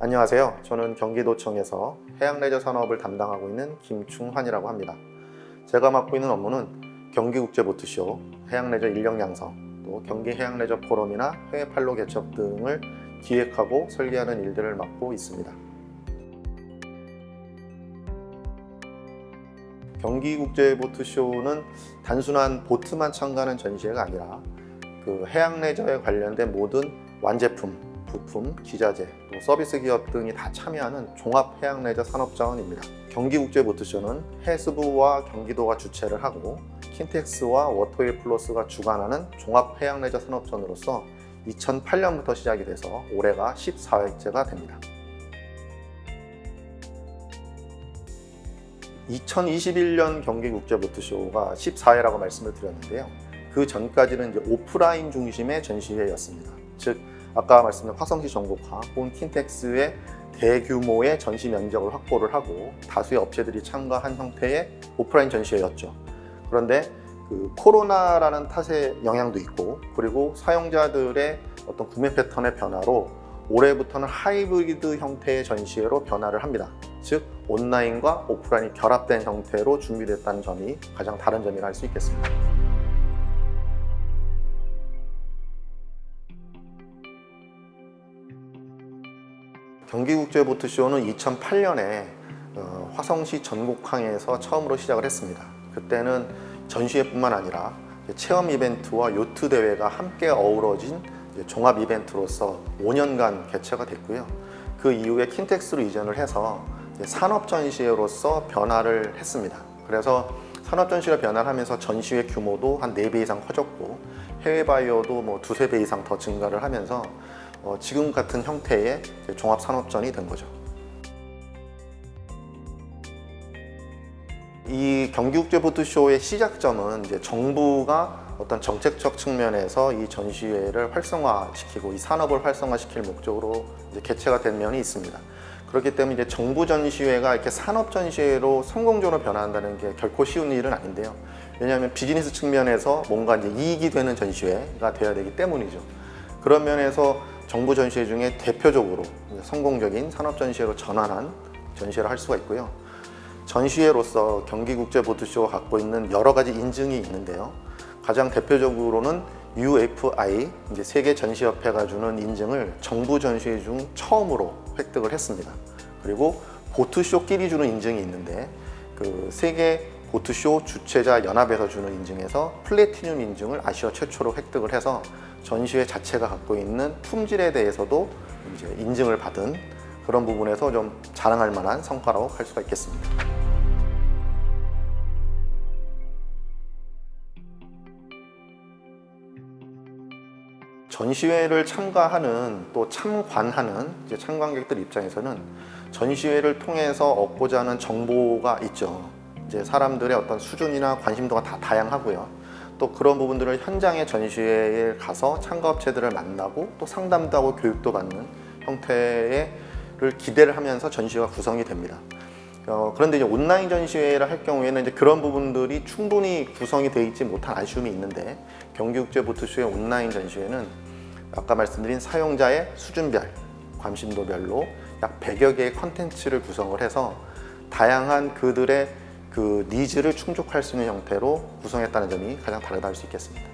안녕하세요. 저는 경기도청에서 해양레저 산업을 담당하고 있는 김충환이라고 합니다. 제가 맡고 있는 업무는 경기국제보트쇼, 해양레저 인력 양성, 또 경기해양레저 포럼이나 해외 판로 개척 등을 기획하고 설계하는 일들을 맡고 있습니다. 경기국제보트쇼는 단순한 보트만 참가하는 전시회가 아니라 그 해양레저에 관련된 모든 완제품, 부품, 기자재, 또 서비스 기업 등이 다 참여하는 종합 해양레저 산업자원입니다. 경기국제보트쇼는 해수부와 경기도가 주최를 하고 킨텍스와 워터웨이 플러스가 주관하는 종합 해양레저 산업전으로서 2008년부터 시작이 돼서 올해가 14회째가 됩니다. 2021년 경기국제보트쇼가 14회라고 말씀을 드렸는데요. 그 전까지는 이제 오프라인 중심의 전시회였습니다. 즉 아까 말씀드린 화성시 전국화 혹은 킨텍스의 대규모의 전시 면적을 확보를 하고 다수의 업체들이 참가한 형태의 오프라인 전시회였죠. 그런데 그 코로나라는 탓의 영향도 있고, 그리고 사용자들의 어떤 구매 패턴의 변화로 올해부터는 하이브리드 형태의 전시회로 변화를 합니다. 즉 온라인과 오프라인이 결합된 형태로 준비됐다는 점이 가장 다른 점이라 할 수 있겠습니다. 경기국제보트쇼는 2008년에 화성시 전곡항에서 처음으로 시작을 했습니다. 그때는 전시회뿐만 아니라 체험 이벤트와 요트 대회가 함께 어우러진 종합 이벤트로서 5년간 개최가 됐고요. 그 이후에 킨텍스로 이전을 해서 산업 전시회로서 변화를 했습니다. 그래서 산업 전시회로 변화를 하면서 전시회 규모도 한 4배 이상 커졌고 해외 바이어도 뭐 2~3배 이상 더 증가를 하면서 지금 같은 형태의 종합산업전이 된 거죠. 이 경기국제보트쇼의 시작점은 이제 정부가 어떤 정책적 측면에서 이 전시회를 활성화시키고 이 산업을 활성화시킬 목적으로 이제 개최가 된 면이 있습니다. 그렇기 때문에 이제 정부 전시회가 이렇게 산업 전시회로 성공적으로 변화한다는 게 결코 쉬운 일은 아닌데요. 왜냐하면 비즈니스 측면에서 뭔가 이제 이익이 되는 전시회가 되어야 되기 때문이죠. 그런 면에서 정부 전시회 중에 대표적으로 성공적인 산업 전시회로 전환한 전시회를 할 수가 있고요. 전시회로서 경기국제보트쇼가 갖고 있는 여러 가지 인증이 있는데요. 가장 대표적으로는 UFI, 이제 세계 전시협회가 주는 인증을 정부 전시회 중 처음으로 획득을 했습니다. 그리고 보트쇼끼리 주는 인증이 있는데 그 세계 보트쇼 주최자 연합에서 주는 인증에서 플래티늄 인증을 아시아 최초로 획득을 해서 전시회 자체가 갖고 있는 품질에 대해서도 이제 인증을 받은 그런 부분에서 좀 자랑할 만한 성과라고 할 수가 있겠습니다. 전시회를 참가하는 또 참관하는 이제 참관객들 입장에서는 전시회를 통해서 얻고자 하는 정보가 있죠. 이제 사람들의 어떤 수준이나 관심도가 다 다양하고요. 또 그런 부분들을 현장의 전시회에 가서 참가업체들을 만나고 또 상담도 하고 교육도 받는 형태를 기대를 하면서 전시회가 구성이 됩니다. 그런데 이제 온라인 전시회를 할 경우에는 이제 그런 부분들이 충분히 구성이 되어 있지 못한 아쉬움이 있는데 경기국제보트쇼의 온라인 전시회는 아까 말씀드린 사용자의 수준별, 관심도별로 약 100여 개의 컨텐츠를 구성을 해서 다양한 그들의 그 니즈를 충족할 수 있는 형태로 구성했다는 점이 가장 다르다 할 수 있겠습니다.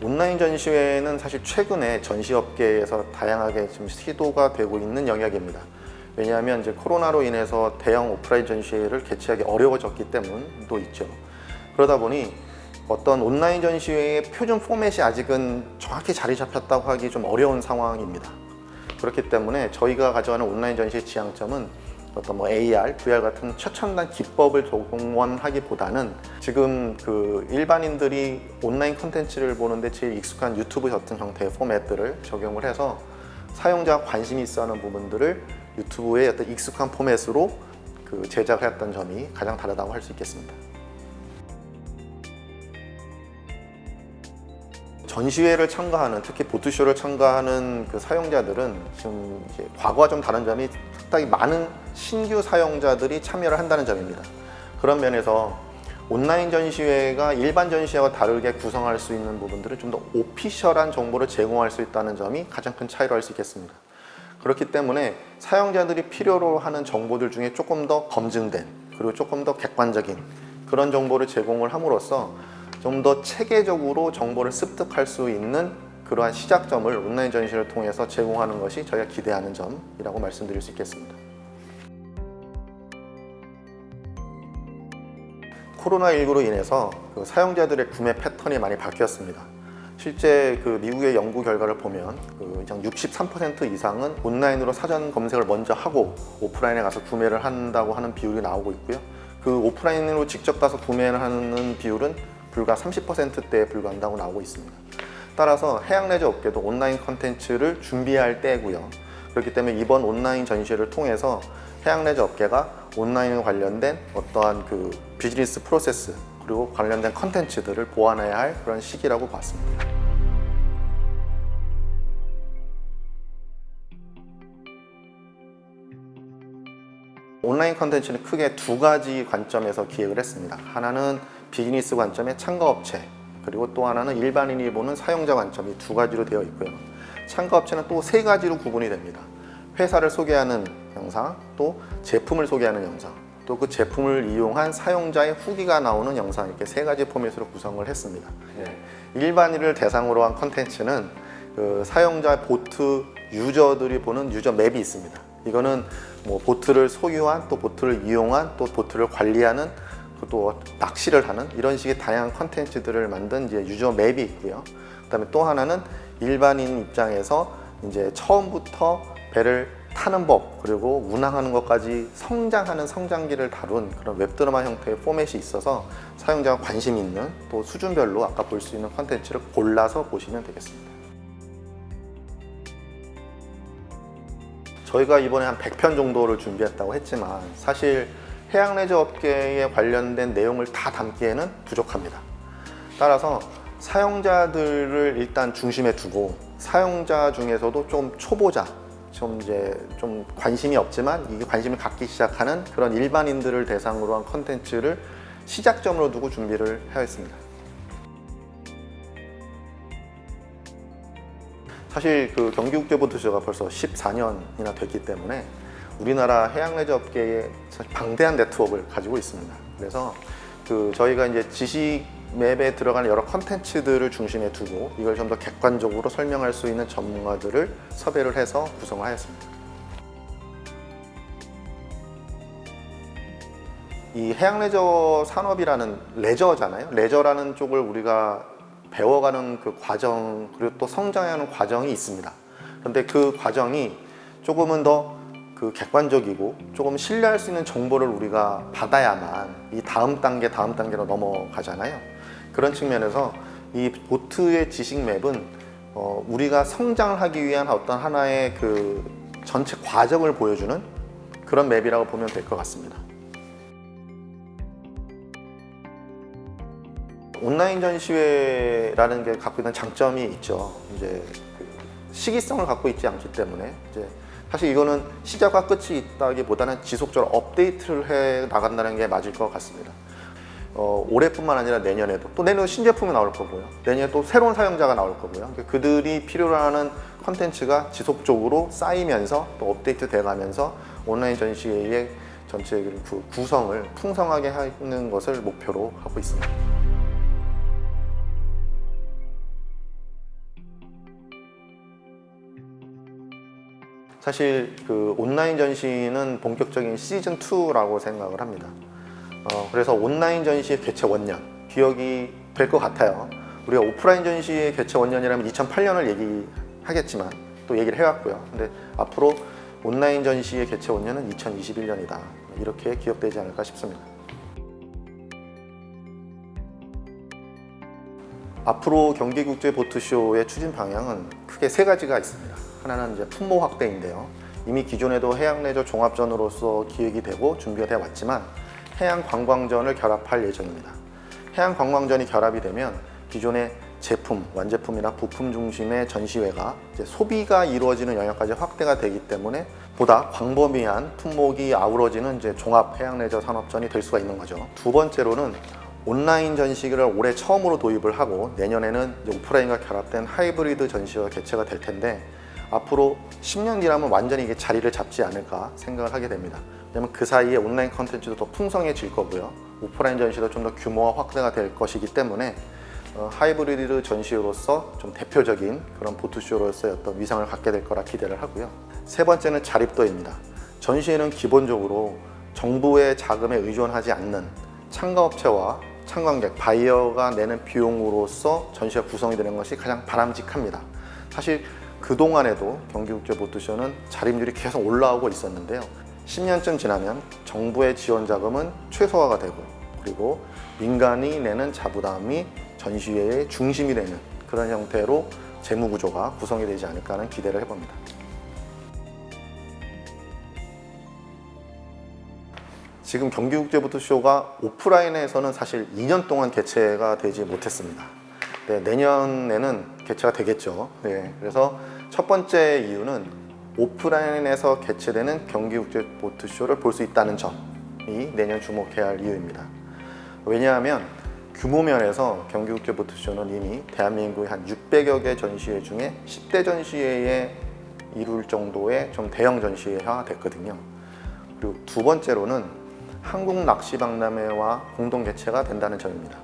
온라인 전시회는 사실 최근에 전시업계에서 다양하게 지금 시도가 되고 있는 영역입니다. 왜냐하면 이제 코로나로 인해서 대형 오프라인 전시회를 개최하기 어려워졌기 때문도 있죠. 그러다 보니 어떤 온라인 전시회의 표준 포맷이 아직은 정확히 자리 잡혔다고 하기 좀 어려운 상황입니다. 그렇기 때문에 저희가 가져가는 온라인 전시의 지향점은 어떤 뭐 AR, VR 같은 최첨단 기법을 동원하기보다는 지금 그 일반인들이 온라인 콘텐츠를 보는데 제일 익숙한 유튜브 같은 형태의 포맷들을 적용을 해서 사용자가 관심이 있어하는 부분들을 유튜브의 어떤 익숙한 포맷으로 그 제작을 했던 점이 가장 다르다고 할 수 있겠습니다. 전시회를 참가하는, 특히 보트쇼를 참가하는 그 사용자들은 지금 이제 과거와 좀 다른 점이 상당히 많은 신규 사용자들이 참여를 한다는 점입니다. 그런 면에서 온라인 전시회가 일반 전시회와 다르게 구성할 수 있는 부분들은 좀 더 오피셜한 정보를 제공할 수 있다는 점이 가장 큰 차이로 할 수 있겠습니다. 그렇기 때문에 사용자들이 필요로 하는 정보들 중에 조금 더 검증된, 그리고 조금 더 객관적인 그런 정보를 제공을 함으로써 좀 더 체계적으로 정보를 습득할 수 있는 그러한 시작점을 온라인 전시회를 통해서 제공하는 것이 저희가 기대하는 점이라고 말씀드릴 수 있겠습니다. 코로나19로 인해서 그 사용자들의 구매 패턴이 많이 바뀌었습니다. 실제 그 미국의 연구 결과를 보면 그 63% 이상은 온라인으로 사전 검색을 먼저 하고 오프라인에 가서 구매를 한다고 하는 비율이 나오고 있고요. 그 오프라인으로 직접 가서 구매를 하는 비율은 불과 30%대에 불과한다고 나오고 있습니다. 따라서 해양 레저 업계도 온라인 컨텐츠를 준비할 때고요. 그렇기 때문에 이번 온라인 전시회를 통해서 해양 레저 업계가 온라인에 관련된 어떠한 그 비즈니스 프로세스 그리고 관련된 컨텐츠들을 보완해야 할 그런 시기라고 봤습니다. 온라인 컨텐츠는 크게 두 가지 관점에서 기획을 했습니다. 하나는 비즈니스 관점의 참가업체, 그리고 또 하나는 일반인이 보는 사용자 관점, 이 두 가지로 되어 있고요. 참가업체는 또 세 가지로 구분이 됩니다. 회사를 소개하는 영상, 또 제품을 소개하는 영상, 또 그 제품을 이용한 사용자의 후기가 나오는 영상, 이렇게 세 가지 포맷으로 구성을 했습니다. 일반인을 대상으로 한 컨텐츠는 그 사용자 보트 유저들이 보는 유저 맵이 있습니다. 이거는 뭐 보트를 소유한, 또 보트를 이용한, 또 보트를 관리하는, 또 낚시를 하는 이런 식의 다양한 컨텐츠들을 만든 이제 유저 맵이 있고요. 그다음에 또 하나는 일반인 입장에서 이제 처음부터 배를 타는 법, 그리고 운항하는 것까지 성장하는 성장기를 다룬 그런 웹드라마 형태의 포맷이 있어서 사용자가 관심 있는, 또 수준별로 아까 볼 수 있는 컨텐츠를 골라서 보시면 되겠습니다. 저희가 이번에 한 100편 정도를 준비했다고 했지만 사실 해양 레저 업계에 관련된 내용을 다 담기에는 부족합니다. 따라서 사용자들을 일단 중심에 두고 사용자 중에서도 좀 초보자, 좀 관심이 없지만 이게 관심을 갖기 시작하는 그런 일반인들을 대상으로 한 컨텐츠를 시작점으로 두고 준비를 하였습니다. 사실 그 경기국제보트쇼가 벌써 14년이나 됐기 때문에 우리나라 해양 레저 업계에 방대한 네트워크를 가지고 있습니다. 그래서 그 저희가 이제 지식 맵에 들어가는 여러 컨텐츠들을 중심에 두고 이걸 좀 더 객관적으로 설명할 수 있는 전문가들을 섭외를 해서 구성을 하였습니다. 이 해양 레저 산업이라는 레저잖아요. 레저라는 쪽을 우리가 배워가는 그 과정, 그리고 또 성장하는 과정이 있습니다. 그런데 그 과정이 조금은 더 그 객관적이고 조금 신뢰할 수 있는 정보를 우리가 받아야만 이 다음 단계로 넘어가잖아요. 그런 측면에서 이 보트의 지식 맵은 우리가 성장을 하기 위한 어떤 하나의 그 전체 과정을 보여주는 그런 맵이라고 보면 될 것 같습니다. 온라인 전시회라는 게 갖고 있는 장점이 있죠. 이제 그 시기성을 갖고 있지 않기 때문에 이제 사실 이거는 시작과 끝이 있다기보다는 지속적으로 업데이트를 해 나간다는 게 맞을 것 같습니다. 올해뿐만 아니라 내년에도, 또 내년에 신제품이 나올 거고요. 내년에 또 새로운 사용자가 나올 거고요. 그들이 필요로 하는 컨텐츠가 지속적으로 쌓이면서 또 업데이트 돼가면서 온라인 전시회의 전체 그 구성을 풍성하게 하는 것을 목표로 하고 있습니다. 사실 그 온라인 전시는 본격적인 시즌 2라고 생각을 합니다. 그래서 온라인 전시의 개최 원년 기억이 될 것 같아요. 우리가 오프라인 전시의 개최 원년이라면 2008년을 얘기하겠지만 또 얘기를 해왔고요. 근데 앞으로 온라인 전시의 개최 원년은 2021년이다. 이렇게 기억되지 않을까 싶습니다. 앞으로 경기국제보트쇼의 추진 방향은 크게 세 가지가 있습니다. 하나는 이제 품목 확대인데요. 이미 기존에도 해양 레저 종합전으로서 기획이 되고 준비가 되어 왔지만 해양 관광전을 결합할 예정입니다. 해양 관광전이 결합이 되면 기존의 제품, 완제품이나 부품 중심의 전시회가 이제 소비가 이루어지는 영역까지 확대가 되기 때문에 보다 광범위한 품목이 아우러지는 이제 종합 해양 레저 산업전이 될 수가 있는 거죠. 두 번째로는 온라인 전시를 올해 처음으로 도입을 하고 내년에는 이제 오프라인과 결합된 하이브리드 전시가 개최가 될 텐데 앞으로 10년 뒤라면 완전히 이게 자리를 잡지 않을까 생각을 하게 됩니다. 왜냐하면 그 사이에 온라인 컨텐츠도 더 풍성해질 거고요. 오프라인 전시도 좀 더 규모와 확대가 될 것이기 때문에 하이브리드 전시로서 좀 대표적인 그런 보트쇼로서의 어떤 위상을 갖게 될 거라 기대를 하고요. 세 번째는 자립도입니다. 전시회는 기본적으로 정부의 자금에 의존하지 않는 참가업체와 참관객, 바이어가 내는 비용으로서 전시가 구성이 되는 것이 가장 바람직합니다. 사실 그동안에도 경기국제보트쇼는 자립률이 계속 올라오고 있었는데요. 10년쯤 지나면 정부의 지원 자금은 최소화가 되고 그리고 민간이 내는 자부담이 전시회의 중심이 되는 그런 형태로 재무 구조가 구성이 되지 않을까 하는 기대를 해봅니다. 지금 경기국제보트쇼가 오프라인에서는 사실 2년 동안 개최가 되지 못했습니다. 네, 내년에는 개최가 되겠죠. 네, 그래서 첫 번째 이유는 오프라인에서 개최되는 경기국제보트쇼를 볼 수 있다는 점이 내년 주목해야 할 이유입니다. 왜냐하면 규모 면에서 경기국제보트쇼는 이미 대한민국의 한 600여 개 전시회 중에 10대 전시회에 이룰 정도의 좀 대형 전시회화 됐거든요. 그리고 두 번째로는 한국낚시박람회와 공동 개최가 된다는 점입니다.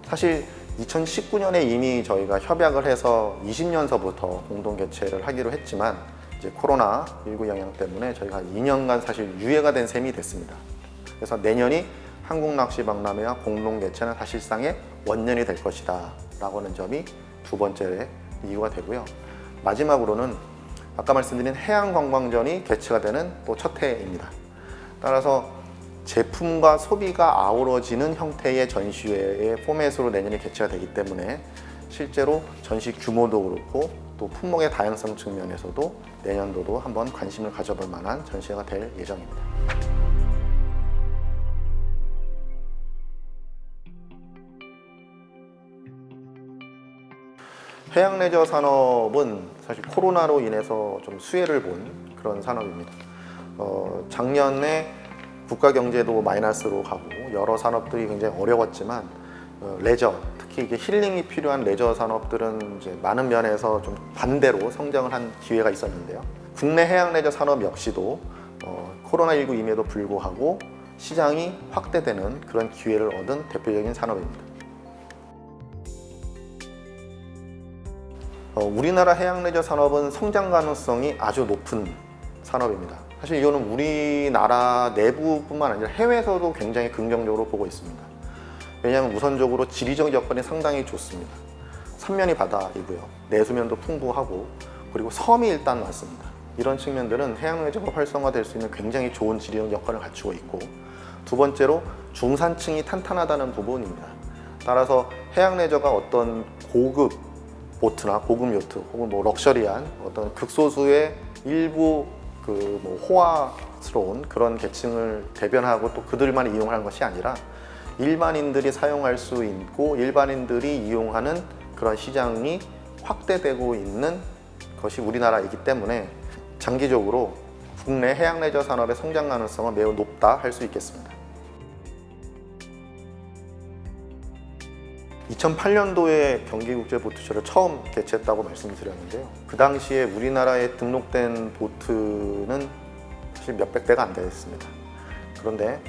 사실 2019년에 이미 저희가 협약을 해서 20년서부터 공동 개최를 하기로 했지만 이제 코로나19 영향 때문에 저희가 2년간 사실 유예가 된 셈이 됐습니다. 그래서 내년이 한국낚시박람회와 공동 개최는 사실상의 원년이 될 것이다 라고 하는 점이 두 번째 이유가 되고요. 마지막으로는 아까 말씀드린 해양관광전이 개최가 되는 또 첫 해입니다. 따라서 제품과 소비가 아우러지는 형태의 전시회의 포맷으로 내년에 개최가 되기 때문에 실제로 전시 규모도 그렇고 또 품목의 다양성 측면에서도 내년도도 한번 관심을 가져볼 만한 전시회가 될 예정입니다. 해양레저 산업은 사실 코로나로 인해서 좀 수혜를 본 그런 산업입니다. 작년에 국가 경제도 마이너스로 가고 여러 산업들이 굉장히 어려웠지만 레저, 특히 이게 힐링이 필요한 레저 산업들은 이제 많은 면에서 좀 반대로 성장을 한 기회가 있었는데요. 국내 해양 레저 산업 역시도 코로나19 임에도 불구하고 시장이 확대되는 그런 기회를 얻은 대표적인 산업입니다. 우리나라 해양 레저 산업은 성장 가능성이 아주 높은 산업입니다. 사실 이거는 우리나라 내부뿐만 아니라 해외에서도 굉장히 긍정적으로 보고 있습니다. 왜냐하면 우선적으로 지리적 여건이 상당히 좋습니다. 삼면이 바다이고요. 내수면도 풍부하고 그리고 섬이 일단 많습니다. 이런 측면들은 해양 레저가 활성화될 수 있는 굉장히 좋은 지리적 여건을 갖추고 있고 두 번째로 중산층이 탄탄하다는 부분입니다. 따라서 해양 레저가 어떤 고급 보트나 고급 요트 혹은 뭐 럭셔리한 어떤 극소수의 일부 호화스러운 그런 계층을 대변하고 또 그들만 이용하는 것이 아니라 일반인들이 사용할 수 있고 일반인들이 이용하는 그런 시장이 확대되고 있는 것이 우리나라이기 때문에 장기적으로 국내 해양 레저 산업의 성장 가능성은 매우 높다 할 수 있겠습니다. 2008년도에 경기국제보트쇼를 처음 개최했다고 말씀드렸는데요. 그 당시에 우리나라에 등록된 보트는 사실 몇백 대가 안 됐습니다. 그런데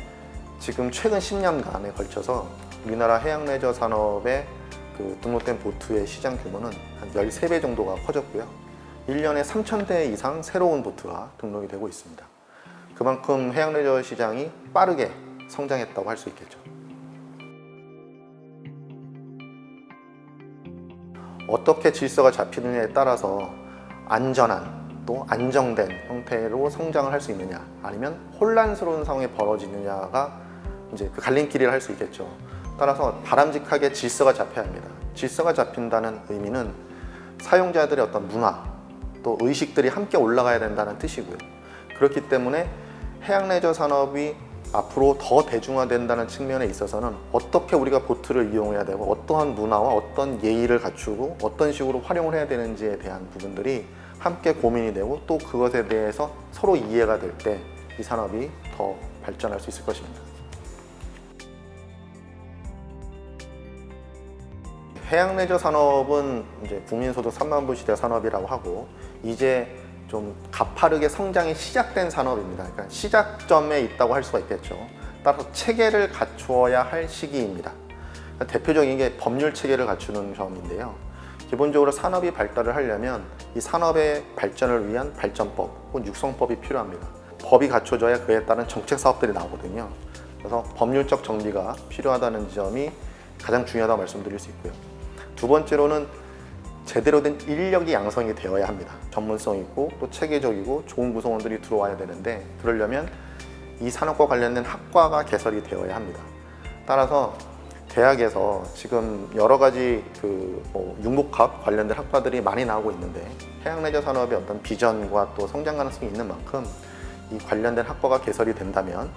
지금 최근 10년간에 걸쳐서 우리나라 해양 레저 산업의 등록된 보트의 시장 규모는 한 13배 정도가 커졌고요. 1년에 3,000대 이상 새로운 보트가 등록이 되고 있습니다. 그만큼 해양 레저 시장이 빠르게 성장했다고 할 수 있겠죠. 어떻게 질서가 잡히느냐에 따라서 안전한 또 안정된 형태로 성장을 할 수 있느냐 아니면 혼란스러운 상황이 벌어지느냐가 이제 그 갈림길을 할 수 있겠죠. 따라서 바람직하게 질서가 잡혀야 합니다. 질서가 잡힌다는 의미는 사용자들의 어떤 문화 또 의식들이 함께 올라가야 된다는 뜻이고요. 그렇기 때문에 해양 레저 산업이 앞으로 더 대중화된다는 측면에 있어서는 어떻게 우리가 보트를 이용해야 되고 어떠한 문화와 어떤 예의를 갖추고 어떤 식으로 활용을 해야 되는지에 대한 부분들이 함께 고민이 되고 또 그것에 대해서 서로 이해가 될 때 이 산업이 더 발전할 수 있을 것입니다. 해양 레저 산업은 이제 국민소득 3만 불 시대 산업이라고 하고 이제 좀 가파르게 성장이 시작된 산업입니다. 그러니까 시작점에 있다고 할 수가 있겠죠. 따라서 체계를 갖추어야 할 시기입니다. 그러니까 대표적인 게 법률 체계를 갖추는 점인데요. 기본적으로 산업이 발달을 하려면 이 산업의 발전을 위한 발전법 혹은 육성법이 필요합니다. 법이 갖춰져야 그에 따른 정책 사업들이 나오거든요. 그래서 법률적 정비가 필요하다는 점이 가장 중요하다고 말씀드릴 수 있고요. 두 번째로는 제대로 된 인력이 양성이 되어야 합니다. 전문성 있고 또 체계적이고 좋은 구성원들이 들어와야 되는데 그러려면 이 산업과 관련된 학과가 개설이 되어야 합니다. 따라서 대학에서 지금 여러 가지 융복합 관련된 학과들이 많이 나오고 있는데 해양 레저 산업의 어떤 비전과 또 성장 가능성이 있는 만큼 이 관련된 학과가 개설이 된다면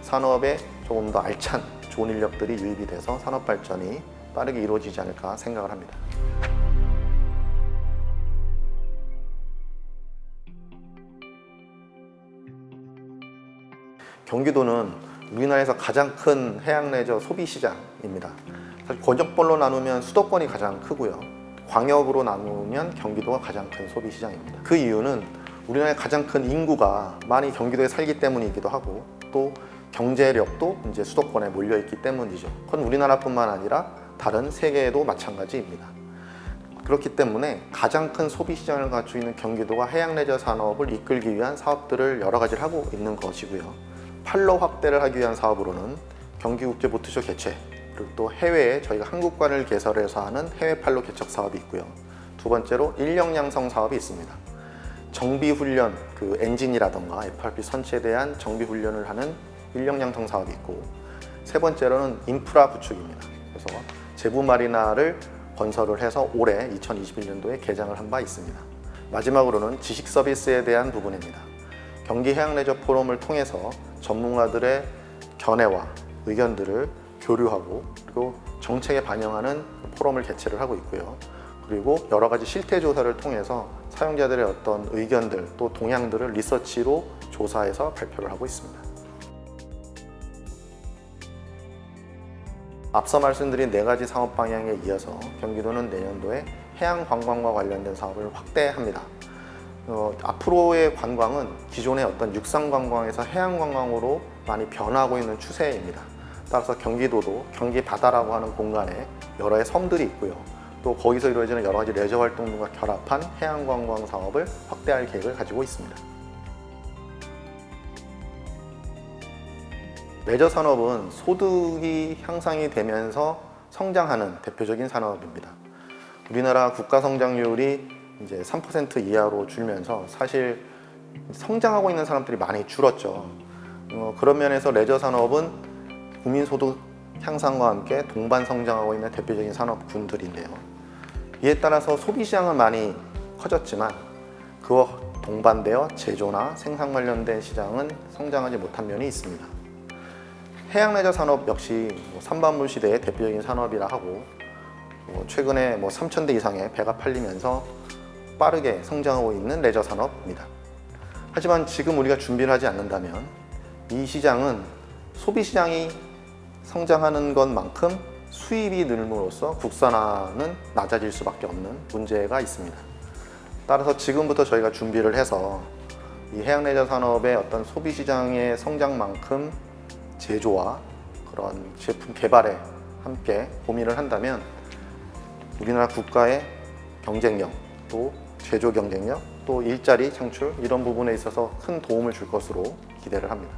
산업에 조금 더 알찬 좋은 인력들이 유입이 돼서 산업 발전이 빠르게 이루어지지 않을까 생각을 합니다. 경기도는 우리나라에서 가장 큰 해양 레저 소비 시장입니다. 사실 권역별로 나누면 수도권이 가장 크고요. 광역으로 나누면 경기도가 가장 큰 소비 시장입니다. 그 이유는 우리나라의 가장 큰 인구가 많이 경기도에 살기 때문이기도 하고 또 경제력도 이제 수도권에 몰려 있기 때문이죠. 그건 우리나라뿐만 아니라 다른 세계에도 마찬가지입니다. 그렇기 때문에 가장 큰 소비 시장을 갖추고 있는 경기도가 해양 레저 산업을 이끌기 위한 사업들을 여러 가지를 하고 있는 것이고요. 팔로 확대를 하기 위한 사업으로는 경기국제보트쇼 개최, 그리고 또 해외에 저희가 한국관을 개설해서 하는 해외 팔로 개척 사업이 있고요. 두 번째로 인력 양성 사업이 있습니다. 정비 훈련, 엔진이라던가 FRP 선체에 대한 정비 훈련을 하는 인력 양성 사업이 있고, 세 번째로는 인프라 구축입니다. 그래서 제부 마리나를 건설을 해서 올해 2021년도에 개장을 한 바 있습니다. 마지막으로는 지식 서비스에 대한 부분입니다. 경기 해양 레저 포럼을 통해서 전문가들의 견해와 의견들을 교류하고 그리고 정책에 반영하는 포럼을 개최를 하고 있고요. 그리고 여러 가지 실태 조사를 통해서 사용자들의 어떤 의견들 또 동향들을 리서치로 조사해서 발표를 하고 있습니다. 앞서 말씀드린 4가지 사업 방향에 이어서 경기도는 내년도에 해양 관광과 관련된 사업을 확대합니다. 앞으로의 관광은 기존의 어떤 육상 관광에서 해양 관광으로 많이 변화하고 있는 추세입니다. 따라서 경기도도 경기 바다라고 하는 공간에 여러 섬들이 있고요. 또 거기서 이루어지는 여러 가지 레저 활동과 결합한 해양 관광 사업을 확대할 계획을 가지고 있습니다. 레저 산업은 소득이 향상이 되면서 성장하는 대표적인 산업입니다. 우리나라 국가 성장률이 이제 3% 이하로 줄면서 사실 성장하고 있는 사람들이 많이 줄었죠. 그런 면에서 레저 산업은 국민 소득 향상과 함께 동반 성장하고 있는 대표적인 산업군들인데요. 이에 따라서 소비 시장은 많이 커졌지만 그와 동반되어 제조나 생산 관련된 시장은 성장하지 못한 면이 있습니다. 해양 레저 산업 역시 삼반물 시대의 대표적인 산업이라 하고 최근에 3,000대 이상의 배가 팔리면서 빠르게 성장하고 있는 레저 산업입니다. 하지만 지금 우리가 준비를 하지 않는다면 이 시장은 소비 시장이 성장하는 것만큼 수입이 늘므로써 국산화는 낮아질 수밖에 없는 문제가 있습니다. 따라서 지금부터 저희가 준비를 해서 이 해양 레저 산업의 어떤 소비 시장의 성장만큼 제조와 그런 제품 개발에 함께 고민을 한다면 우리나라 국가의 경쟁력, 또 제조 경쟁력, 또 일자리 창출 이런 부분에 있어서 큰 도움을 줄 것으로 기대를 합니다.